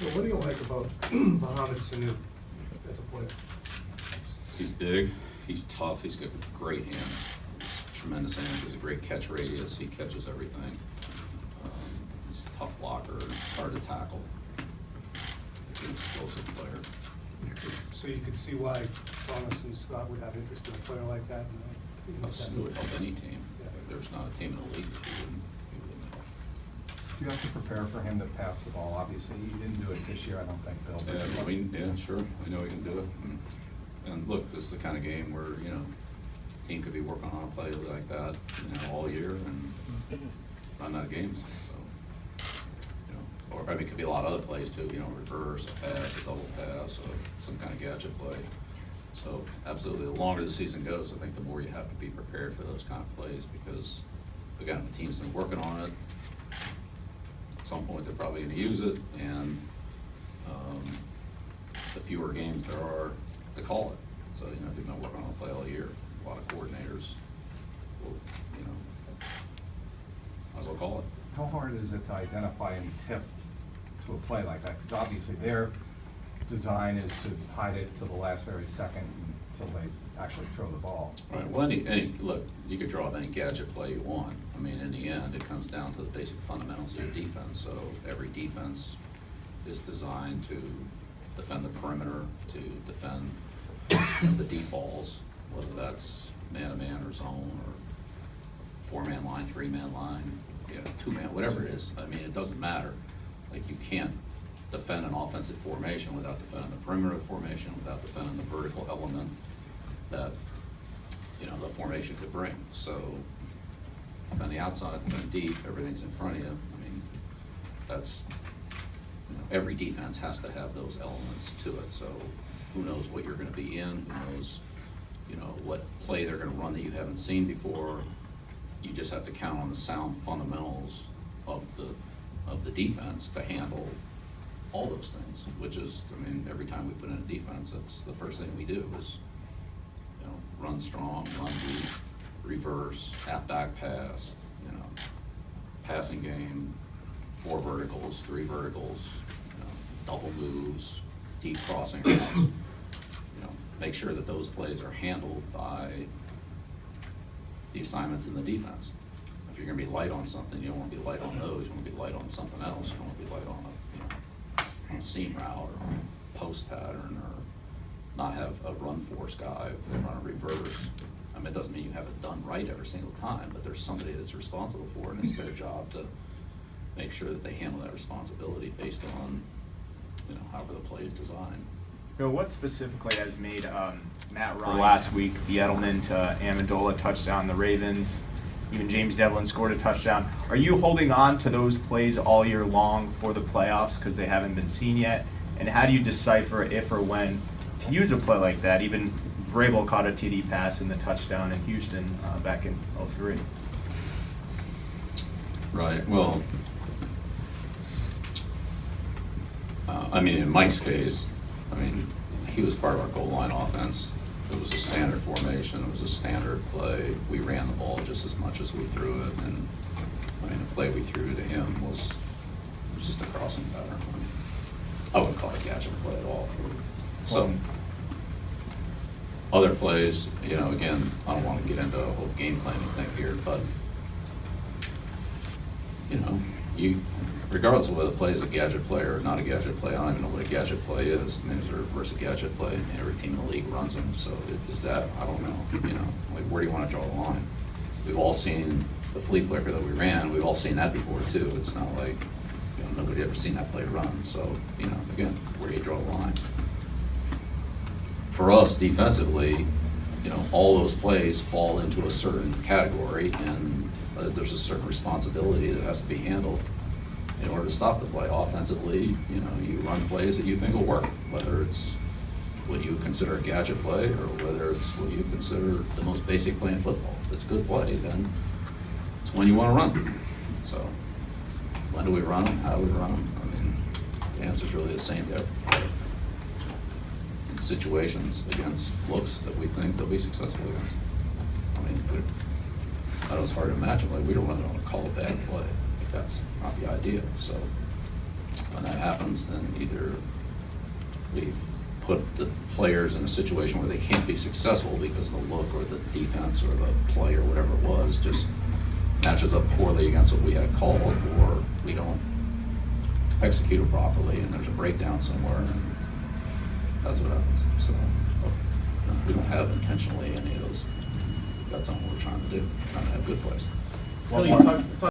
Well, what do you like about Mohamed Sanu as a player? He's big, he's tough, he's got great hands, tremendous hands, he's a great catch radius, he catches everything. He's a tough blocker, hard to tackle. He's an explosive player. So you could see why Thomas and Scott would have interest in a player like that? It would help any team. Yeah. There's not a team in the league that he wouldn't help. Do you have to prepare for him to pass the ball? Obviously, he didn't do it this year, I don't think, Bill. Yeah, sure, I know he can do it. And look, this is the kind of game where, you know, team could be working on a play like that, you know, all year and run out of games, so. You know, or, I mean, it could be a lot of other plays too, you know, reverse, a pass, a double pass, some kind of gadget play. So absolutely, the longer the season goes, I think the more you have to be prepared for those kind of plays because, again, the team's been working on it. At some point, they're probably gonna use it, and the fewer games there are to call it. So, you know, if you've been working on a play all year, a lot of coordinators will, you know, might as well call it. How hard is it to identify any tip to a play like that? Because obviously their design is to hide it to the last very second until they actually throw the ball. Right, well, look, you could draw up any gadget play you want. I mean, in the end, it comes down to the basic fundamentals of your defense. So every defense is designed to defend the perimeter, to defend the deep balls, whether that's man-to-man or zone or four-man line, three-man line, yeah, two-man, whatever it is. I mean, it doesn't matter. Like, you can't defend an offensive formation without defending the perimeter of formation, without defending the vertical element that, you know, the formation could bring. So, defend the outside, defend deep, everything's in front of you. I mean, that's, you know, every defense has to have those elements to it. So, who knows what you're gonna be in, who knows, you know, what play they're gonna run that you haven't seen before. You just have to count on the sound fundamentals of the defense to handle all those things, which is, I mean, every time we put in a defense, that's the first thing we do is, you know, run strong, run deep, reverse, half-back pass, you know, passing game, 4 verticals, 3 verticals, you know, double moves, deep crossing routes. You know, make sure that those plays are handled by the assignments in the defense. If you're gonna be light on something, you don't wanna be light on those, you wanna be light on something else, you don't wanna be light on a, you know, on a seam route or post pattern, or not have a run force guy if they run a reverse. I mean, it doesn't mean you have it done right every single time, but there's somebody that's responsible for it, and it's their job to make sure that they handle that responsibility based on, you know, however the play is designed. Bill, what specifically has made Matt Ryan last week, the Edelman to Amendola touchdown, the Ravens, even James Devlin scored a touchdown. Are you holding on to those plays all year long for the playoffs because they haven't been seen yet? And how do you decipher if or when to use a play like that? Even Vrabel caught a TD pass in the touchdown in Houston back in 2003. Right, well, I mean, in Mike's case, I mean, he was part of our goal line offense. It was a standard formation, it was a standard play. We ran the ball just as much as we threw it, and I mean, the play we threw to him was just a crossing pattern. I mean, I wouldn't call it a gadget play at all. So, other plays, you know, again, I don't want to get into a whole game planning thing here, but, you know, regardless of whether the play is a gadget play or not a gadget play, I don't even know what a gadget play is. I mean, is there a versus gadget play? I mean, every team in the league runs them, so is that, I don't know, you know, like, where do you want to draw the line? We've all seen the flea flicker that we ran, we've all seen that before too. It's not like, you know, nobody ever seen that play run, so, you know, again, where do you draw the line? For us, defensively, you know, all those plays fall into a certain category, and there's a certain responsibility that has to be handled in order to stop the play. Offensively, you know, you run plays that you think will work, whether it's what you would consider a gadget play or whether it's what you consider the most basic play in football. If it's a good play, then it's when you want to run them. So when do we run them? How do we run them? I mean, the answer's really the same there. In situations against looks that we think they'll be successful against. I mean, I know it's hard to imagine, like, we don't run it on a call a bad play. That's not the idea. So when that happens, then either we put the players in a situation where they can't be successful because the look or the defense or the play or whatever it was just matches up poorly against what we had called, or we don't execute it properly and there's a breakdown somewhere, and that's what happens. So we don't have intentionally any of those. That's not what we're trying to do. We're trying to have good plays. Phil, you talked